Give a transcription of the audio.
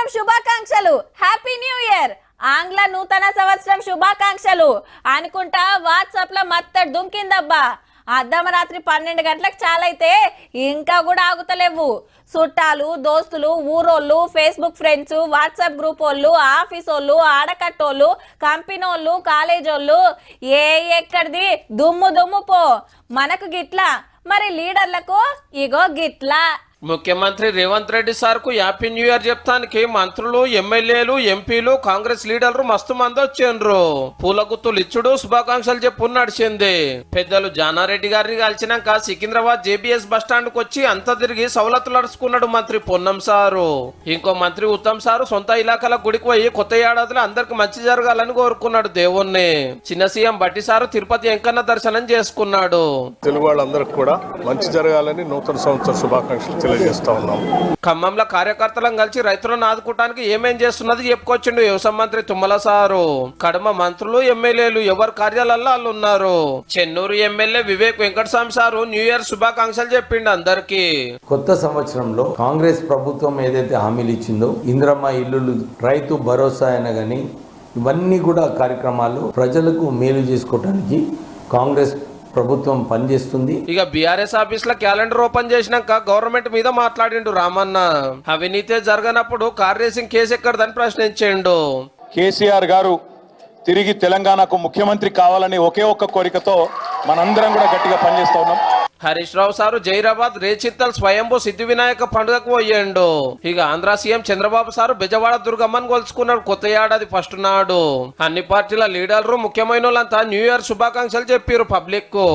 సంవత్సరం శుభాకాంక్షలు, happy new year. ఆంగ్ల నూతన సంవత్సరం శుభాకాంక్షలు అనుకుంటా వాట్సాప్ లో మత్తడి దుంకిందబ్బా. అర్ధమరాత్రి 12 గంటలకు చాలైతే ఇంకా కూడా ఆగుతలేవు. చుట్టాలు, దోస్తులు, ఊరోళ్ళు, ఫేస్బుక్ ఫ్రెండ్స్, వాట్సాప్ గ్రూప్ వాళ్ళు, ఆఫీస్ వాళ్ళు, ఆడకట్టోళ్ళు, కంపెనీ వాళ్ళు, కాలేజ్ వాళ్ళు, ఎక్కడిది దుమ్ము దుమ్ము పో. మనకు గిట్లా, మరి లీడర్లకు ఇగో గిట్లా. ముఖ్యమంత్రి రేవంత్ రెడ్డి సార్ కు హ్యాపీ న్యూ ఇయర్ చెప్తానికి మంత్రులు, ఎమ్మెల్యేలు, ఎంపీలు, కాంగ్రెస్ లీడర్లు మస్తు మంది వచ్చిండ్రు. పూల గుత్తులు ఇచ్చుడు, శుభాకాంక్షలు చెప్పు నడిచింది. పెద్దలు జానారెడ్డి గారిని కలిసినాక సికింద్రాబాద్ జేబీఎస్ బస్టాండ్ కు వచ్చి అంతా తిరిగి సవలతులు అడుచుకున్నాడు మంత్రి పొన్నం సారు. ఇంకో మంత్రి ఉత్తమ్ సారు సొంత ఇలాకాల గుడికి పోయి కొత్త ఏడాదిలో అందరికి మంచి జరగాలని కోరుకున్నాడు దేవుణ్ణి. చిన్న సీఎం బట్టి సారు తిరుపతి వెంకన్న దర్శనం చేసుకున్నాడు. తెలుగు వాళ్ళందరికి కూడా మంచి జరగాలని నూతన సంవత్సర శుభాకాంక్షలు ఖమ్మంలో కార్యకర్తలను కలిసి రైతులను ఆదుకోవడానికి ఏమేం చేస్తున్నది చెప్పుకొచ్చిండు వ్యవసాయ మంత్రి తుమ్మల సారు. కడమ మంత్రులు, ఎమ్మెల్యేలు ఎవరి కార్యాలల్లో వాళ్ళు ఉన్నారు. Chennur MLA Vivek Venkataswamy sir new year శుభాకాంక్షలు చెప్పిండు అందరికి. కొత్త సంవత్సరంలో కాంగ్రెస్ ప్రభుత్వం ఏదైతే హామీలు ఇచ్చిందో, ఇందిరమ్మ ఇల్లులు, రైతు భరోసా అయినా కానీ ఇవన్నీ కూడా కార్యక్రమాలు ప్రజలకు మేలు చేసుకోవడానికి కాంగ్రెస్ ప్రభుత్వం పనిచేస్తుంది. ఇక బీఆర్ఎస్ ఆఫీస్ లో క్యాలెండర్ ఓపెన్ చేసినాక గవర్నమెంట్ మీద మాట్లాడిండు రామన్న. అవినీతి జరగనప్పుడు కార్ రేసింగ్ కేసు ఎక్కడదని ప్రశ్నించిండు. కేసీఆర్ గారు తిరిగి తెలంగాణకు ముఖ్యమంత్రి కావాలని ఒకే ఒక్క కోరికతో మనందరం కూడా గట్టిగా పనిచేస్తా ఉన్నాం. హరీష్ రావు సారు జైరాబాద్, రేచిత్తల్ స్వయంభూ సిద్ధి వినాయక పండుగకు పోయిండు. ఇక ఆంధ్ర సీఎం చంద్రబాబు సారు బెజవాడ దుర్గమ్మని కొలుచుకున్నాడు కొత్త ఏడాది ఫస్ట్ నాడు. అన్ని పార్టీల లీడర్లు, ముఖ్యమైన వాళ్ళంతా న్యూ ఇయర్ శుభాకాంక్షలు చెప్పారు పబ్లిక్ కు.